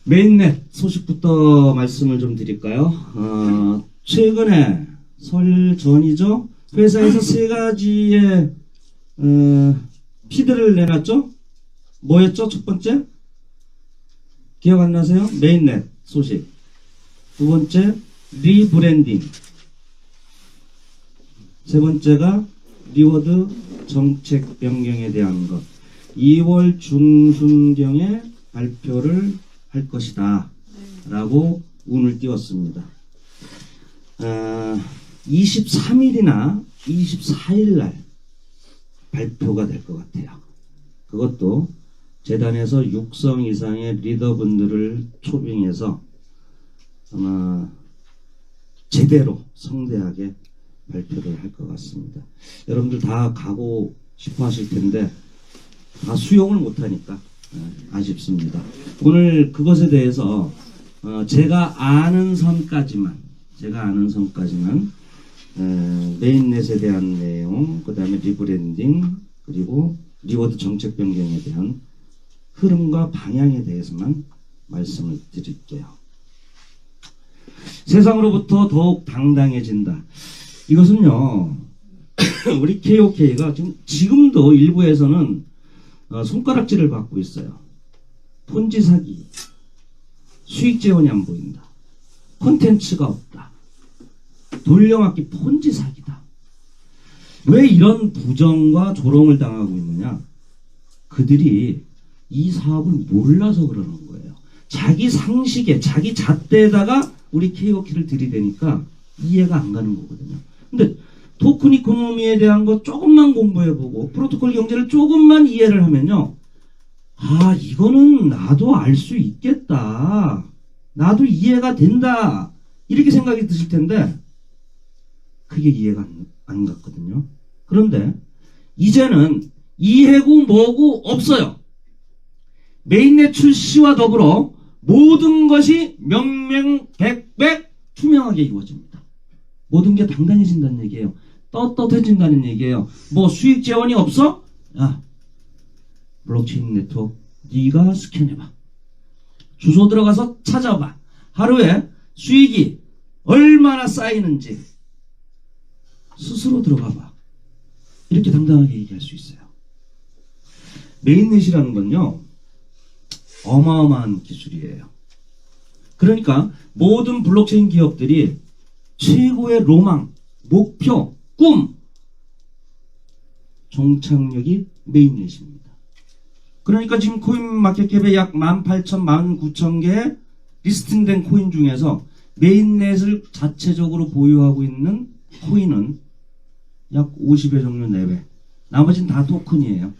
메인넷 소식부터 말씀을 좀 드릴까요? 최근에 설 전이죠. 회사에서 세 가지의 피드를 내놨죠. 뭐였죠? 첫 번째 기억 안 나세요? 메인넷 소식. 두 번째 리브랜딩. 세 번째가 리워드 정책 변경에 대한 것. 2월 중순경에 발표를 할 것이다 라고 운을 띄웠습니다. 23일이나 24일 날 발표가 될 것 같아요. 그것도 재단에서 6성 이상의 리더분들을 초빙해서 아마 제대로 성대하게 발표를 할 것 같습니다. 여러분들 다 가고 싶어 하실 텐데 다 수용을 못하니까 아쉽습니다. 오늘 그것에 대해서 제가 아는 선까지만 메인넷에 대한 내용, 그 다음에 리브랜딩, 그리고 리워드 정책 변경에 대한 흐름과 방향에 대해서만 말씀을 드릴게요. 세상으로부터 더욱 당당해진다. 이것은요, 우리 KOK가 지금도 일부에서는 손가락질을 받고 있어요. 폰지 사기, 수익 재원이 안 보인다, 콘텐츠가 없다, 돌려막기 폰지 사기다. 왜 이런 부정과 조롱을 당하고 있느냐? 그들이 이 사업을 몰라서 그러는 거예요. 자기 상식에, 자기 잣대에다가 우리 KOK를 들이대니까 이해가 안 가는 거거든요. 근데 토큰 이코노미에 대한 거 조금만 공부해보고 프로토콜 경제를 조금만 이해를 하면요, 아, 이거는 나도 알 수 있겠다, 나도 이해가 된다, 이렇게 생각이 드실 텐데 그게 이해가 안 갔거든요. 그런데 이제는 이해고 뭐고 없어요. 메인넷 출시와 더불어 모든 것이 명명백백 투명하게 이루어집니다. 모든 게 당당해진다는 얘기예요. 떳떳해진다는 얘기예요. 뭐 수익 재원이 없어? 야, 블록체인 네트워크 네가 스캔해봐. 주소 들어가서 찾아봐. 하루에 수익이 얼마나 쌓이는지 스스로 들어가봐. 이렇게 당당하게 얘기할 수 있어요. 메인넷이라는 건요, 어마어마한 기술이에요. 그러니까 모든 블록체인 기업들이 최고의 로망, 목표, 꿈, 종착역이 메인넷입니다. 그러니까 지금 코인마켓캡에 약 18,000, 19,000개의 리스팅된 코인 중에서 메인넷을 자체적으로 보유하고 있는 코인은 약 50여 종류 내외. 나머지는 다 토큰이에요.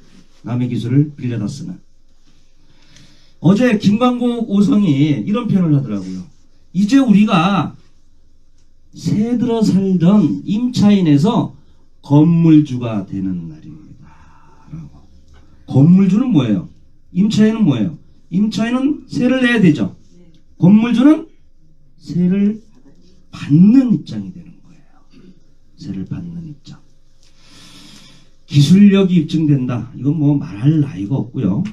남의 기술을 빌려다 쓰는. 어제 김광국 오성이 이런 표현을 하더라고요. 이제 우리가 새들어 살던 임차인에서 건물주가 되는 날입니다 라고. 건물주는 뭐예요? 임차인은 뭐예요? 임차인은 세를 내야 되죠. 건물주는 세를 받는 입장이 되는 거예요. 세를 받는 입장. 기술력이 입증된다. 이건 뭐 말할 나위가 없고요.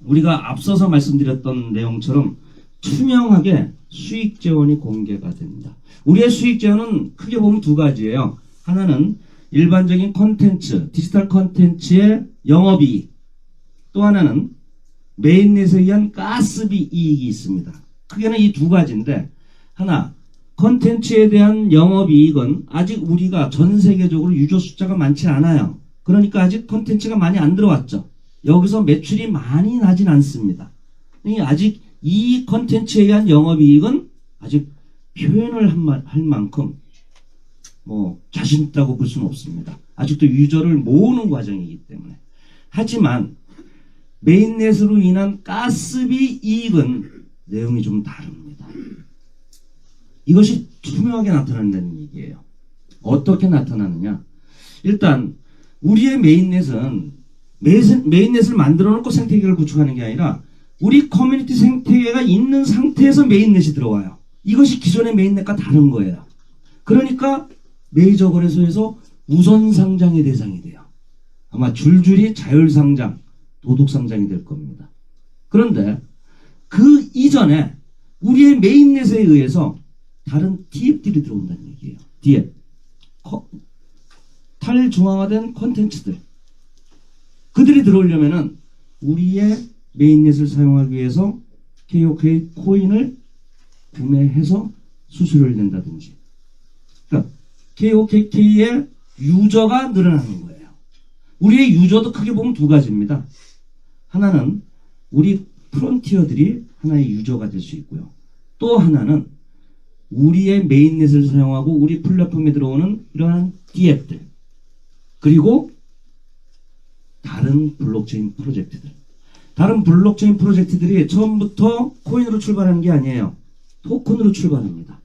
우리가 앞서서 말씀드렸던 내용처럼 투명하게 수익 재원이 공개가 된다. 우리의 수익 재원은 크게 보면 두 가지예요. 하나는 일반적인 콘텐츠, 디지털 콘텐츠의 영업이익. 또 하나는 메인넷에 의한 가스비 이익이 있습니다. 크게는 이 두 가지인데, 하나, 콘텐츠에 대한 영업이익은 아직 우리가 전 세계적으로 유저 숫자가 많지 않아요. 그러니까 아직 콘텐츠가 많이 안 들어왔죠. 여기서 매출이 많이 나진 않습니다. 아직 이 콘텐츠에 의한 영업이익은 아직 표현을 할 만큼 뭐 자신 있다고 볼 수는 없습니다. 아직도 유저를 모으는 과정이기 때문에. 하지만 메인넷으로 인한 가스비 이익은 내용이 좀 다릅니다. 이것이 투명하게 나타난다는 얘기예요. 어떻게 나타나느냐? 일단 우리의 메인넷은 메인넷을 만들어 놓고 생태계를 구축하는 게 아니라 우리 커뮤니티 생태계가 있는 상태에서 메인넷이 들어와요. 이것이 기존의 메인넷과 다른 거예요. 그러니까 메이저 거래소에서 우선 상장의 대상이 돼요. 아마 줄줄이 자율상장, 도둑상장이 될 겁니다. 그런데 그 이전에 우리의 메인넷에 의해서 다른 DF들이 들어온다는 얘기예요. DF. 탈중앙화된 콘텐츠들. 그들이 들어오려면은 우리의 메인넷을 사용하기 위해서 KOK 코인을 구매해서 수수료를 낸다든지. 그러니까 KOK의 유저가 늘어나는 거예요. 우리의 유저도 크게 보면 두 가지입니다. 하나는 우리 프론티어들이 하나의 유저가 될 수 있고요. 또 하나는 우리의 메인넷을 사용하고 우리 플랫폼에 들어오는 이러한 DF들 그리고 다른 블록체인 프로젝트들. 다른 블록체인 프로젝트들이 처음부터 코인으로 출발하는 게 아니에요. 토큰으로 출발합니다.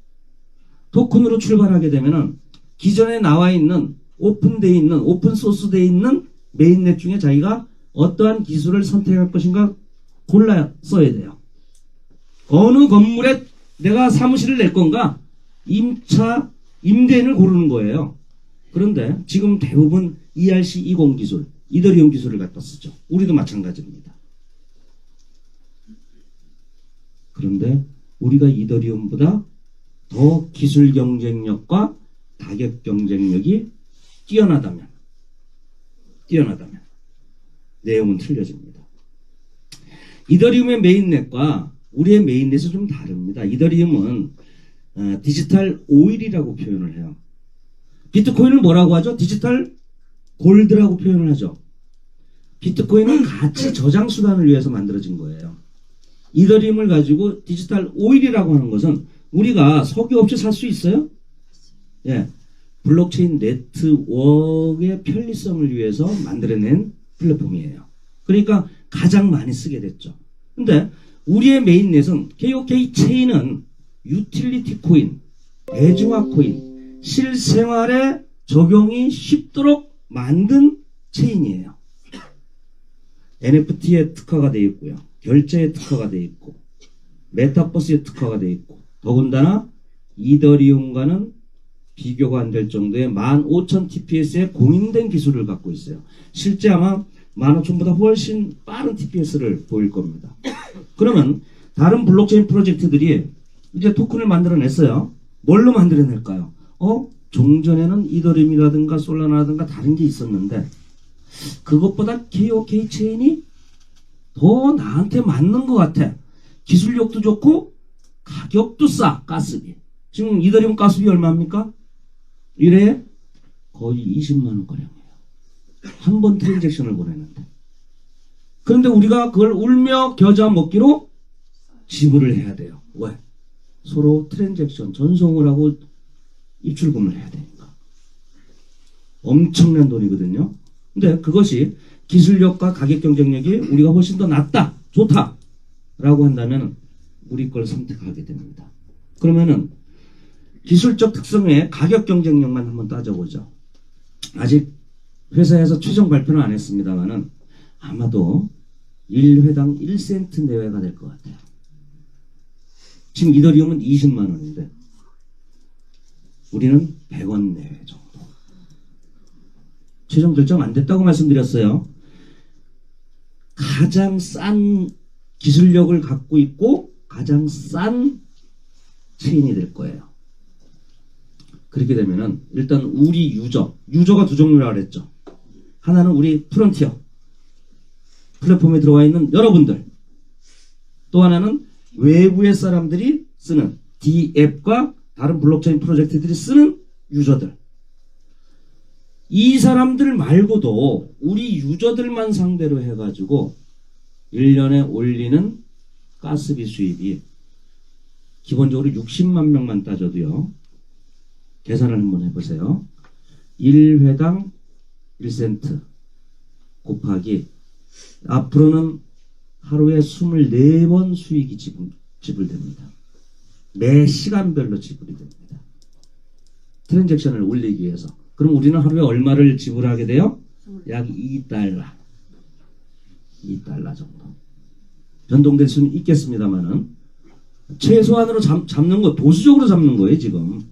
토큰으로 출발하게 되면은 기존에 나와 있는 오픈되어 있는 오픈소스되어 있는 메인넷 중에 자기가 어떠한 기술을 선택할 것인가 골라 써야 돼요. 어느 건물에 내가 사무실을 낼 건가 임대인을 고르는 거예요. 그런데 지금 대부분 ERC20 기술, 이더리움 기술을 갖다 쓰죠. 우리도 마찬가지입니다. 그런데 우리가 이더리움보다 더 기술 경쟁력과 가격 경쟁력이 뛰어나다면 내용은 틀려집니다. 이더리움의 메인넷과 우리의 메인넷은 좀 다릅니다. 이더리움은 디지털 오일이라고 표현을 해요. 비트코인을 뭐라고 하죠? 디지털 골드라고 표현을 하죠. 비트코인은 가치 저장 수단을 위해서 만들어진 거예요. 이더리움을 가지고 디지털 오일이라고 하는 것은 우리가 석유 없이 살 수 있어요? 예. 블록체인 네트워크의 편리성을 위해서 만들어낸 플랫폼이에요. 그러니까 가장 많이 쓰게 됐죠. 근데 우리의 메인넷은 KOK 체인은 유틸리티 코인, 대중화 코인, 실생활에 적용이 쉽도록 만든 체인이에요. NFT에 특화가 되어 있고요. 결제에 특화가 되어 있고 메타버스에 특화가 되어 있고 더군다나 이더리움과는 비교가 안 될 정도의 15,000TPS의 공인된 기술을 갖고 있어요. 실제 아마 15,000보다 훨씬 빠른 TPS를 보일 겁니다. 그러면 다른 블록체인 프로젝트들이 이제 토큰을 만들어냈어요. 뭘로 만들어낼까요? 종전에는 이더리움이라든가 솔라나라든가 다른 게 있었는데 그것보다 KOK 체인이 더 나한테 맞는 것 같아. 기술력도 좋고 가격도 싸. 가스비. 지금 이더리움 가스비 얼마입니까? 1회에 거의 20만원가량이에요. 한 번 트랜잭션을 보내는데. 그런데 우리가 그걸 울며 겨자 먹기로 지불을 해야 돼요. 왜? 서로 트랜잭션 전송을 하고 입출금을 해야 되니까. 엄청난 돈이거든요. 근데 그것이 기술력과 가격 경쟁력이 우리가 훨씬 더 낫다, 좋다 라고 한다면 우리 걸 선택하게 됩니다. 그러면은 기술적 특성의 가격 경쟁력만 한번 따져보죠. 아직 회사에서 최종 발표는 안 했습니다만은 아마도 1회당 1센트 내외가 될 것 같아요. 지금 이더리움은 20만원인데 우리는 100원 내외 정도. 최종 결정 안 됐다고 말씀드렸어요. 가장 싼 기술력을 갖고 있고 가장 싼 체인이 될 거예요. 그렇게 되면은 일단 우리 유저가 두 종류라고 그랬죠. 하나는 우리 프론티어 플랫폼에 들어와 있는 여러분들, 또 하나는 외부의 사람들이 쓰는 DApp과 다른 블록체인 프로젝트들이 쓰는 유저들. 이 사람들 말고도 우리 유저들만 상대로 해가지고 1년에 올리는 가스비 수입이 기본적으로 60만 명만 따져도요. 계산을 한번 해보세요. 1회당 1센트 곱하기 앞으로는 하루에 24번 수익이 지불됩니다. 매 시간별로 지불이 됩니다. 트랜잭션을 올리기 위해서. 그럼 우리는 하루에 얼마를 지불하게 돼요? 약 2달러. 2달러 정도. 변동될 수는 있겠습니다만은 최소한으로 잡는 거, 보수적으로 잡는 거예요, 지금.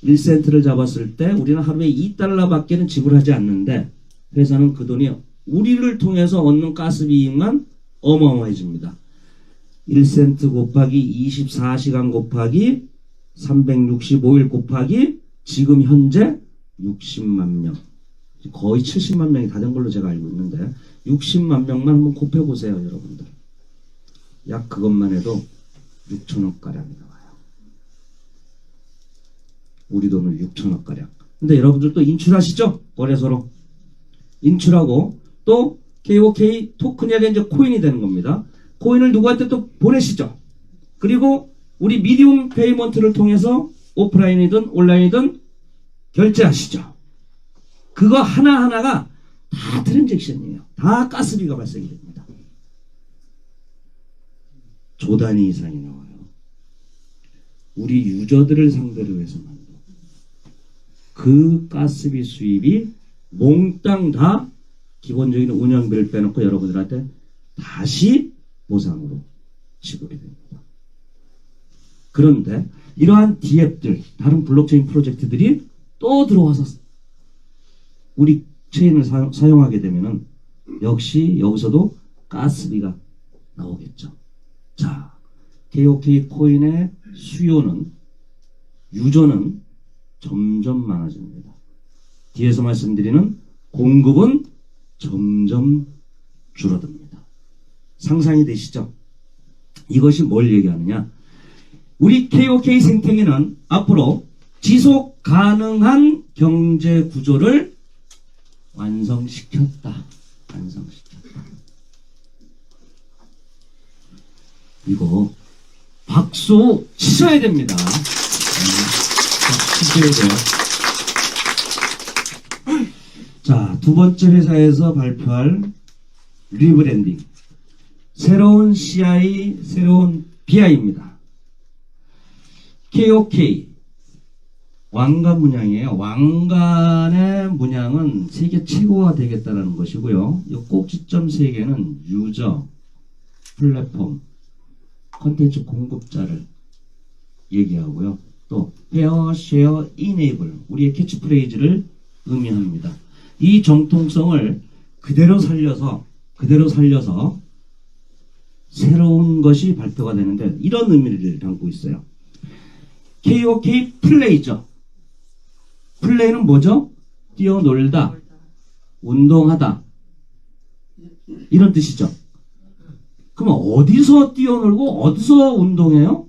1센트를 잡았을 때 우리는 하루에 2달러밖에는 지불하지 않는데 회사는 그 돈이 우리를 통해서 얻는 가스비 이익만 어마어마해집니다. 1센트 곱하기 24시간 곱하기 365일 곱하기 지금 현재 60만 명. 거의 70만 명이 다 된 걸로 제가 알고 있는데 60만 명만 한번 곱해보세요, 여러분들. 약 그것만 해도 6천억 가량이 나와요. 우리 돈을 6천억 가량. 근데 여러분들 또 인출하시죠? 거래소로. 인출하고 또 KOK 토큰이 이제 코인이 되는 겁니다. 코인을 누구한테 또 보내시죠? 그리고 우리 미디움 페이먼트를 통해서 오프라인이든 온라인이든 결제하시죠. 그거 하나하나가 다 트랜잭션이에요. 다 가스비가 발생이 됩니다. 조 단위 이상이 나와요. 우리 유저들을 상대로 해서만. 그 가스비 수입이 몽땅 다 기본적인 운영비를 빼놓고 여러분들한테 다시 보상으로 지급이 됩니다. 그런데 이러한 디앱들, 다른 블록체인 프로젝트들이 또 들어와서 우리 체인을 사용하게 되면은 역시 여기서도 가스비가 나오겠죠. 자, KOK 코인의 수요는, 유저는 점점 많아집니다. 뒤에서 말씀드리는 공급은 점점 줄어듭니다. 상상이 되시죠? 이것이 뭘 얘기하느냐? 우리 KOK 생태계는 앞으로 지속 가능한 경제 구조를 완성시켰다. 이거 박수 치셔야 됩니다. 박수 치셔야 돼요. 자, 두 번째 회사에서 발표할 리브랜딩. 새로운 CI, 새로운 BI입니다. KOK. 왕관 문양이에요. 왕관의 문양은 세계 최고가 되겠다는 것이고요. 이 꼭지점 세 개는 유저, 플랫폼, 컨텐츠 공급자를 얘기하고요. 또 페어, 쉐어, 이네이블, 우리의 캐치프레이즈를 의미합니다. 이 정통성을 그대로 살려서 새로운 것이 발표가 되는데 이런 의미를 담고 있어요. KOK 플레이죠. 플레이는 뭐죠? 뛰어놀다, 운동하다, 이런 뜻이죠. 그럼 어디서 뛰어놀고 어디서 운동해요?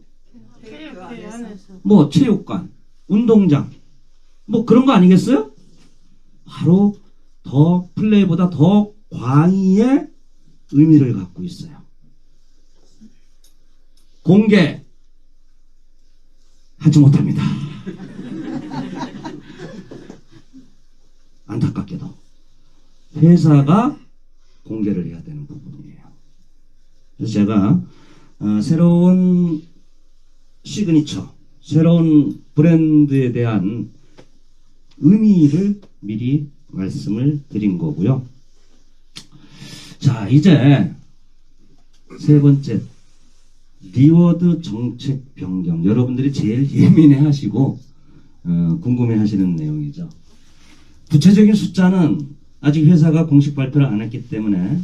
뭐 체육관, 운동장, 뭐 그런 거 아니겠어요? 바로 더 플레이보다 더 광의의 의미를 갖고 있어요. 공개하지 못합니다. 안타깝게도 회사가 공개를 해야 되는 부분이에요. 그래서 제가 새로운 시그니처, 새로운 브랜드에 대한 의미를 미리 말씀을 드린 거고요. 자, 이제 세 번째, 리워드 정책 변경. 여러분들이 제일 예민해 하시고 궁금해 하시는 내용이죠. 구체적인 숫자는 아직 회사가 공식 발표를 안 했기 때문에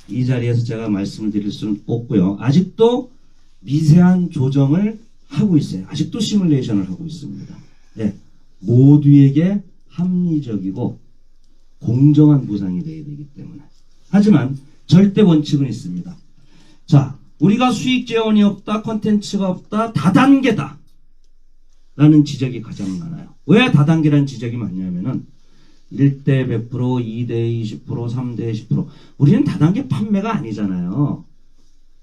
이 자리에서 제가 말씀을 드릴 수는 없고요. 아직도 미세한 조정을 하고 있어요. 아직도 시뮬레이션을 하고 있습니다. 네, 모두에게 합리적이고 공정한 보상이 되어야 되기 때문에. 하지만 절대 원칙은 있습니다. 자, 우리가 수익 재원이 없다, 콘텐츠가 없다, 다단계다 라는 지적이 가장 많아요. 왜 다단계라는 지적이 많냐면은 1대 100%, 2대 20%, 3대 10%. 우리는 다단계 판매가 아니잖아요.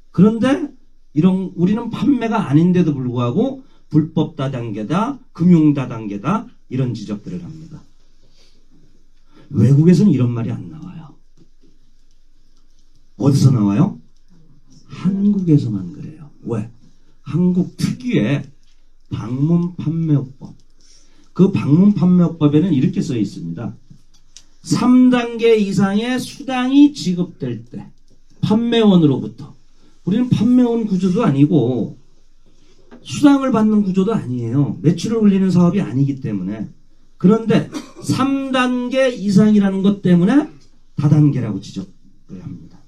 그런데 우리는 판매가 아닌데도 불구하고 불법 다단계다, 금융 다단계다 이런 지적들을 합니다. 외국에서는 이런 말이 안 나와요. 어디서 나와요? 한국에서만 그래요. 왜? 한국 특유의 방문 판매법. 그 방문 판매법에는 이렇게 써 있습니다. 3단계 이상의 수당이 지급될 때 판매원으로부터, 우리는 판매원 구조도 아니고 수당을 받는 구조도 아니에요. 매출을 올리는 사업이 아니기 때문에. 그런데 3단계 이상이라는 것 때문에 다단계라고 지적을 합니다.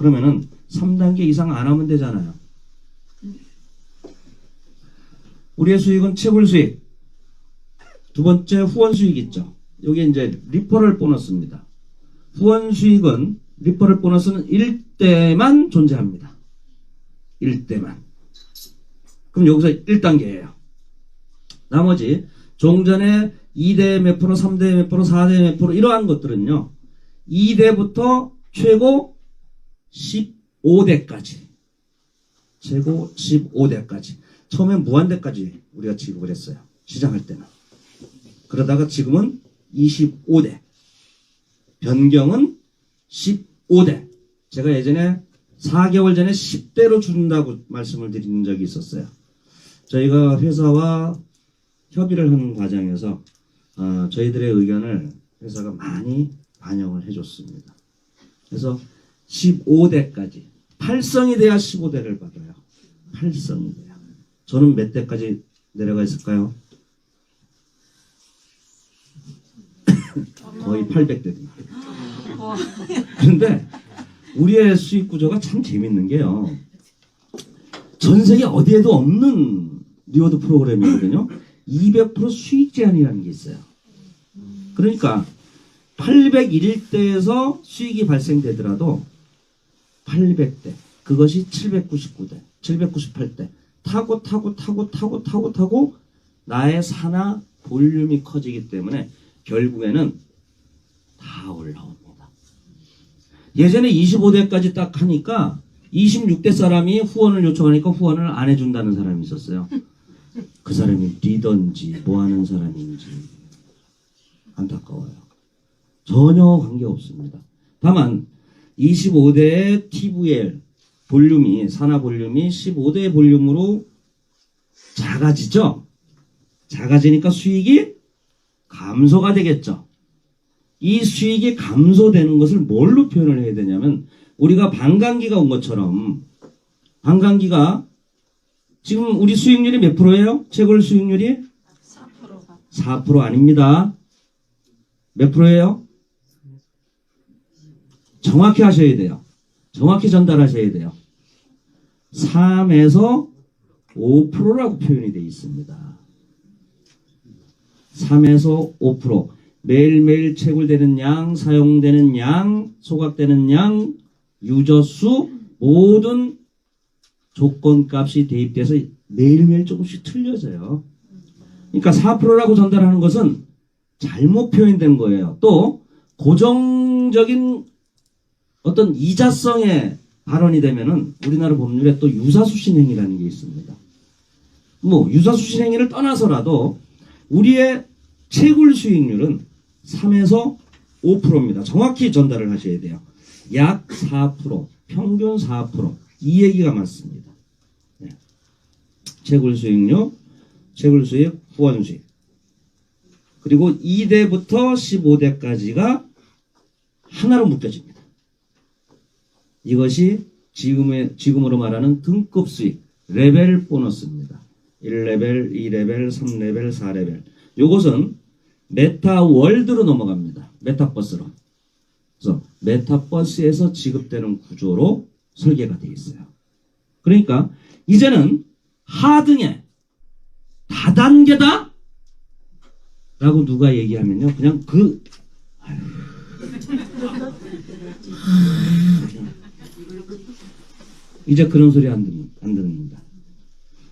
그러면은 3단계 이상 안 하면 되잖아요. 우리의 수익은 채굴 수익. 두 번째 후원 수익 있죠. 여기 이제 리퍼럴 보너스입니다. 후원 수익은 리퍼럴 보너스는 1대만 존재합니다. 1대만. 그럼 여기서 1단계예요. 나머지 종전에 2대 몇 프로, 3대 몇 프로, 4대 몇 프로 이러한 것들은요. 2대부터 최고 15대까지. 최고 15대까지. 처음엔 무한대까지 우리가 지급을 했어요. 시작할 때는. 그러다가 지금은 25대. 변경은 15대. 제가 예전에 4개월 전에 10대로 준다고 말씀을 드린 적이 있었어요. 저희가 회사와 협의를 하는 과정에서 저희들의 의견을 회사가 많이 반영을 해줬습니다. 그래서 15대까지. 8성이 돼야 15대를 받아요. 8성이 돼야. 저는 몇 대까지 내려가 있을까요? 거의 800대. 그런데 우리의 수익 구조가 참 재밌는 게요. 전 세계 어디에도 없는 리워드 프로그램이거든요. 200% 수익 제한이라는 게 있어요. 그러니까 801대에서 수익이 발생되더라도 800대, 그것이 799대, 798대 타고 나의 산하 볼륨이 커지기 때문에 결국에는 다 올라옵니다. 예전에 25대까지 딱 하니까 26대 사람이 후원을 요청하니까 후원을 안 해준다는 사람이 있었어요. 그 사람이 뛰던지 뭐 하는 사람인지 안타까워요. 전혀 관계없습니다. 다만 25대의 TVL 볼륨이, 산하 볼륨이 15대의 볼륨으로 작아지죠. 작아지니까 수익이 감소가 되겠죠. 이 수익이 감소되는 것을 뭘로 표현을 해야 되냐면, 우리가 반감기가 온 것처럼, 반감기가 지금 우리 수익률이 몇 프로예요? 채굴 수익률이? 4% 아닙니다. 몇 프로예요? 정확히 하셔야 돼요. 정확히 전달하셔야 돼요. 3에서 5%라고 표현이 되어 있습니다. 3에서 5%. 매일매일 채굴되는 양, 사용되는 양, 소각되는 양, 유저수, 모든 조건값이 대입돼서 매일매일 조금씩 틀려져요. 그러니까 4%라고 전달하는 것은 잘못 표현된 거예요. 또 고정적인 어떤 이자성의 발언이 되면은 우리나라 법률에 또 유사수신행위라는 게 있습니다. 뭐 유사수신행위를 떠나서라도 우리의 채굴 수익률은 3에서 5%입니다. 정확히 전달을 하셔야 돼요. 약 4%, 평균 4%. 이 얘기가 맞습니다. 네. 채굴 수익률, 채굴 수익, 후원 수익. 그리고 2대부터 15대까지가 하나로 묶여집니다. 이것이 지금으로 말하는 등급 수익, 레벨 보너스입니다. 1레벨, 2레벨, 3레벨, 4레벨. 요것은 메타월드로 넘어갑니다. 메타버스로. 그래서 메타버스에서 지급되는 구조로 설계가 되어 있어요. 그러니까 이제는 하등의 다단계다 라고 누가 얘기하면요, 그냥 이제 그런 소리 안 듣는다.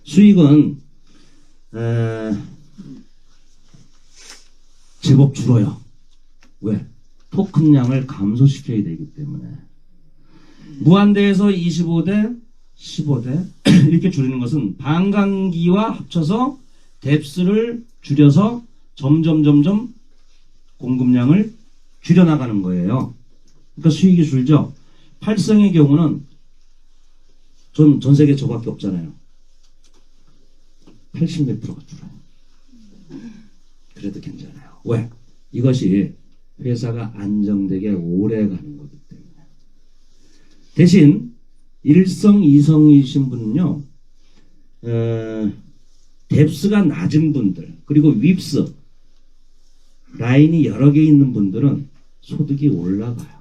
수익은 제법 줄어요. 왜? 토큰량을 감소시켜야 되기 때문에. 무한대에서 25대, 15대 이렇게 줄이는 것은 반감기와 합쳐서 뎁스를 줄여서 점점 공급량을 줄여나가는 거예요. 그러니까 수익이 줄죠. 8성의 경우는 전 세계 저밖에 없잖아요. 80몇 프로가 줄어요. 그래도 괜찮아요. 왜? 이것이 회사가 안정되게 오래 가는 거기 때문에. 대신 1성, 2성이신 분은요, 뎁스가 낮은 분들, 그리고 윕스 라인이 여러 개 있는 분들은 소득이 올라가요.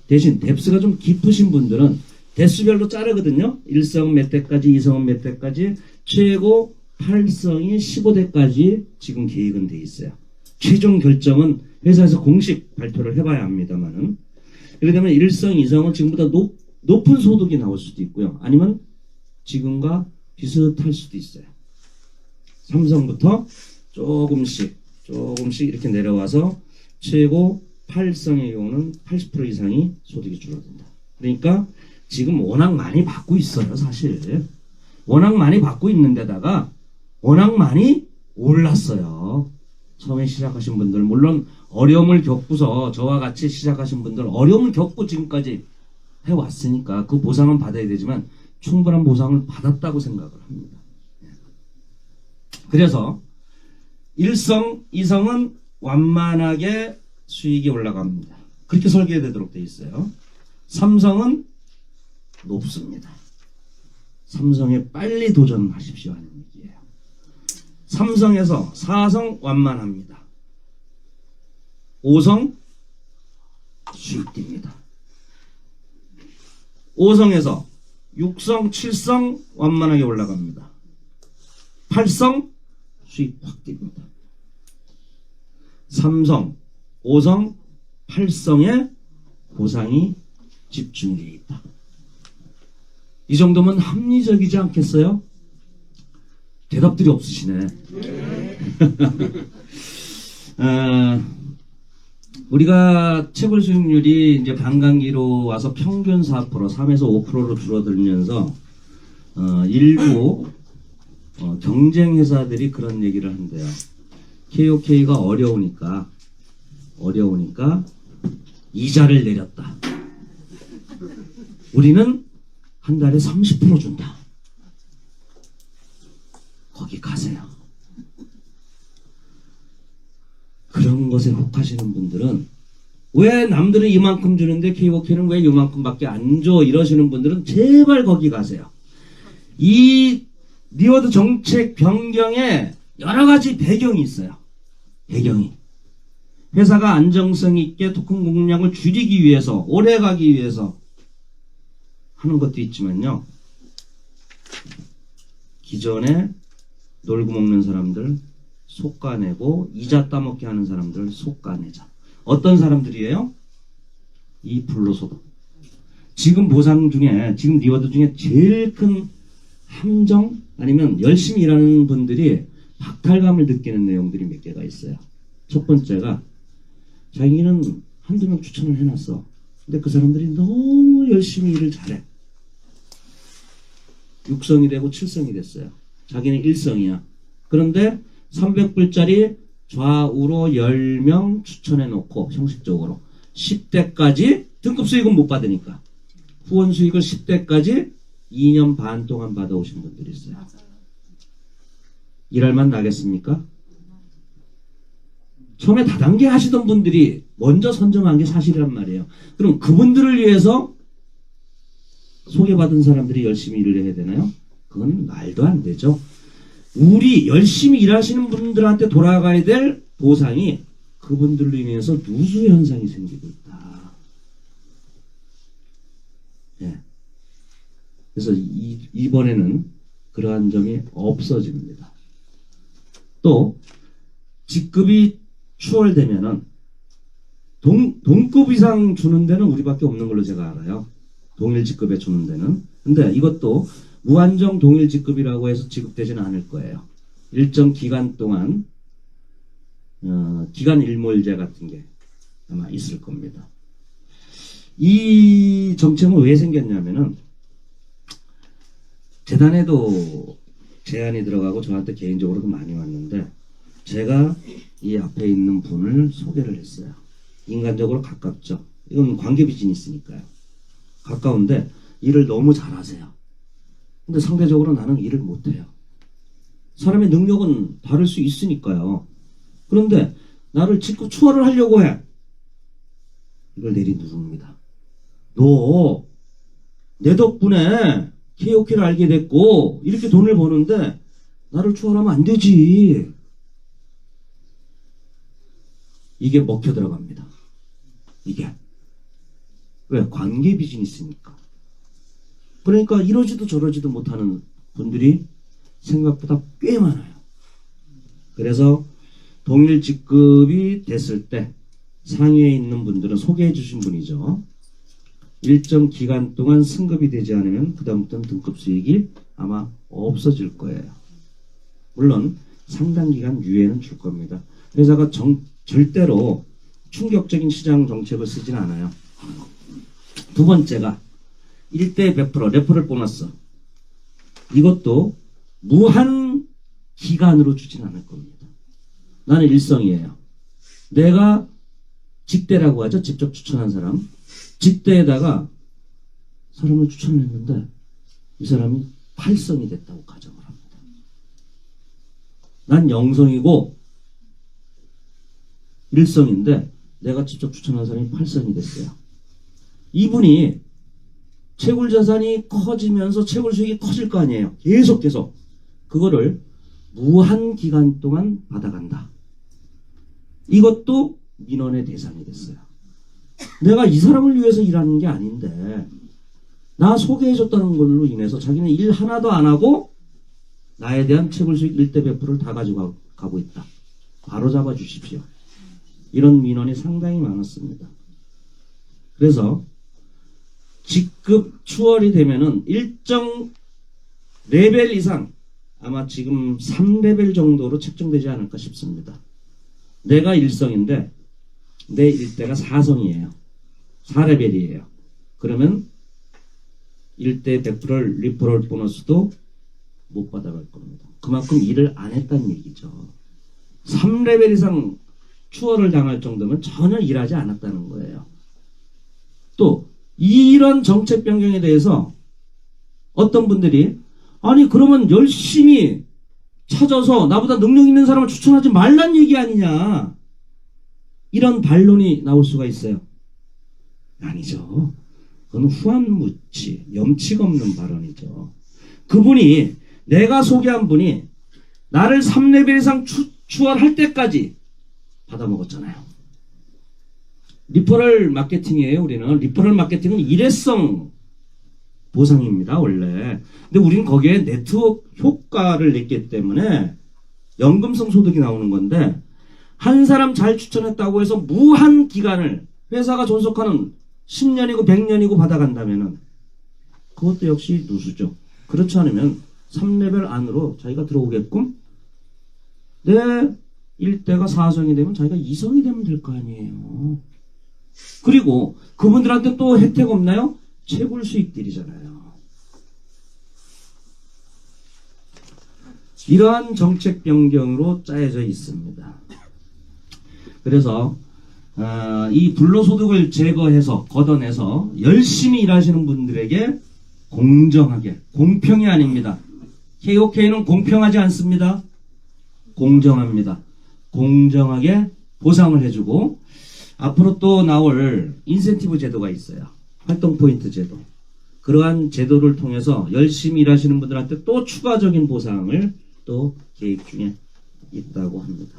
대신 뎁스가 좀 깊으신 분들은 대수별로 자르거든요. 1성 몇 대까지, 2성은 몇 대까지, 최고 8성이 15대까지 지금 계획은 돼 있어요. 최종 결정은 회사에서 공식 발표를 해봐야 합니다만은. 그렇게 되면 1성, 2성은 지금보다 높은 소득이 나올 수도 있고요. 아니면 지금과 비슷할 수도 있어요. 3성부터 조금씩 이렇게 내려와서 최고 8성의 경우는 80% 이상이 소득이 줄어든다. 그러니까 지금 워낙 많이 받고 있어요, 사실. 워낙 많이 받고 있는데다가 워낙 많이 올랐어요. 처음에 시작하신 분들, 물론 어려움을 겪고서 저와 같이 시작하신 분들, 어려움을 겪고 지금까지 해왔으니까 그 보상은 받아야 되지만 충분한 보상을 받았다고 생각을 합니다. 그래서 1성, 2성은 완만하게 수익이 올라갑니다. 그렇게 설계되도록 되어 있어요. 3성은 높습니다. 3성에 빨리 도전하십시오 하는 얘기예요. 3성에서 4성 완만합니다. 5성 수익됩니다. 5성에서 6성, 7성 완만하게 올라갑니다. 8성 수익 확 뜁니다. 3성, 5성, 8성에 보상이 집중되어 있다. 이 정도면 합리적이지 않겠어요? 대답들이 없으시네. 우리가 채굴 수익률이 이제 반감기로 와서 평균 4%, 3에서 5%로 줄어들면서 일부 경쟁 회사들이 그런 얘기를 한대요. KOK가 어려우니까 이자를 내렸다. 우리는 한 달에 30% 준다. 거기 가세요. 그런 것에 혹하시는 분들은 왜 남들은 이만큼 주는데 KOK는 왜 이만큼밖에 안 줘? 이러시는 분들은 제발 거기 가세요. 이 리워드 정책 변경에 여러 가지 배경이 있어요. 배경이. 회사가 안정성 있게 토큰 공략을 줄이기 위해서, 오래 가기 위해서 하는 것도 있지만요. 기존에 놀고 먹는 사람들 솎아내고 이자 따먹게 하는 사람들 솎아내자. 어떤 사람들이에요? 이 불로소득. 지금 보상 중에, 지금 리워드 중에 제일 큰 함정 아니면 열심히 일하는 분들이 박탈감을 느끼는 내용들이 몇 개가 있어요. 첫 번째가 자기는 한두 명 추천을 해놨어. 근데 그 사람들이 너무 열심히 일을 잘해. 6성이 되고 7성이 됐어요. 자기는 1성이야. 그런데 300불짜리 좌우로 10명 추천해놓고 형식적으로 10대까지 등급 수익은 못 받으니까 후원 수익을 10대까지 2년 반 동안 받아오신 분들이 있어요. 일할 만 나겠습니까? 처음에 다단계 하시던 분들이 먼저 선정한 게 사실이란 말이에요. 그럼 그분들을 위해서 소개받은 사람들이 열심히 일을 해야 되나요? 그건 말도 안 되죠. 우리 열심히 일하시는 분들한테 돌아가야 될 보상이 그분들로 인해서 누수 현상이 생기고 있다. 예. 그래서 이번에는 그러한 점이 없어집니다. 또 직급이 추월되면은 동급 이상 주는 데는 우리밖에 없는 걸로 제가 알아요. 동일 직급에 주는 데는. 근데 이것도 무한정 동일 직급이라고 해서 지급되지는 않을 거예요. 일정 기간 동안 기간 일몰제 같은 게 아마 있을 겁니다. 이 정책은 왜 생겼냐면은 재단에도 제안이 들어가고 저한테 개인적으로도 많이 왔는데 제가 이 앞에 있는 분을 소개를 했어요. 인간적으로 가깝죠. 이건 관계 비즈니스니까요. 가까운데 일을 너무 잘하세요. 근데 상대적으로 나는 일을 못해요. 사람의 능력은 다를 수 있으니까요. 그런데 나를 직급 추월을 하려고 해. 이걸 내리누릅니다. 너 내 덕분에 KOK를 알게 됐고 이렇게 돈을 버는데 나를 추월하면 안 되지. 이게 먹혀 들어갑니다. 이게. 왜? 관계 비즈니스니까. 그러니까 이러지도 저러지도 못하는 분들이 생각보다 꽤 많아요. 그래서 동일 직급이 됐을 때 상위에 있는 분들은 소개해 주신 분이죠. 일정 기간 동안 승급이 되지 않으면 그다음부터는 등급 수익이 아마 없어질 거예요. 물론 상당 기간 유예는 줄 겁니다. 회사가 절대로 충격적인 시장 정책을 쓰진 않아요. 두 번째가 1대 100% 레퍼럴 보너스. 이것도 무한 기간으로 주진 않을 겁니다. 나는 일성이에요. 내가 직대라고 하죠. 직접 추천한 사람. 직대에다가 사람을 추천했는데 이 사람이 8성이 됐다고 가정을 합니다. 난 0성이고 1성인데 내가 직접 추천한 사람이 8성이 됐어요. 이분이 채굴 자산이 커지면서 채굴 수익이 커질 거 아니에요. 계속 그거를 무한 기간 동안 받아간다. 이것도 민원의 대상이 됐어요. 내가 이 사람을 위해서 일하는 게 아닌데 나 소개해줬다는 걸로 인해서 자기는 일 하나도 안 하고 나에 대한 채굴 수익 1대 100%를 다 가지고 가고 있다. 바로 잡아 주십시오. 이런 민원이 상당히 많았습니다. 그래서 직급 추월이 되면은 일정 레벨 이상 아마 지금 3레벨 정도로 책정되지 않을까 싶습니다. 내가 1성인데 내 일대가 4성이에요. 4레벨이에요. 그러면 1대 100% 리퍼럴 보너스도 못 받아갈 겁니다. 그만큼 일을 안 했다는 얘기죠. 3레벨 이상 추월을 당할 정도면 전혀 일하지 않았다는 거예요. 또 이런 정책 변경에 대해서 어떤 분들이 아니 그러면 열심히 찾아서 나보다 능력 있는 사람을 추천하지 말란 얘기 아니냐, 이런 반론이 나올 수가 있어요. 아니죠. 그건 후한무치, 염치가 없는 발언이죠. 그분이, 내가 소개한 분이 나를 3레벨 이상 추월할 때까지 받아먹었잖아요. 리퍼럴 마케팅이에요. 우리는 리퍼럴 마케팅은 일회성 보상입니다, 원래. 근데 우리는 거기에 네트워크 효과를 냈기 때문에 연금성 소득이 나오는 건데, 한 사람 잘 추천했다고 해서 무한 기간을 회사가 존속하는 10년이고 100년이고 받아간다면은 그것도 역시 누수죠. 그렇지 않으면 3레벨 안으로 자기가 들어오게끔, 내 1대가 4성이 되면 자기가 2성이 되면 될 거 아니에요. 그리고 그분들한테 또 혜택 없나요? 채굴 수익들이잖아요. 이러한 정책 변경으로 짜여져 있습니다. 그래서 이 불로소득을 제거해서 걷어내서 열심히 일하시는 분들에게 공정하게, 공평이 아닙니다. KOK는 공평하지 않습니다. 공정합니다. 공정하게 보상을 해주고, 앞으로 또 나올 인센티브 제도가 있어요. 활동 포인트 제도. 그러한 제도를 통해서 열심히 일하시는 분들한테 또 추가적인 보상을 또 계획 중에 있다고 합니다.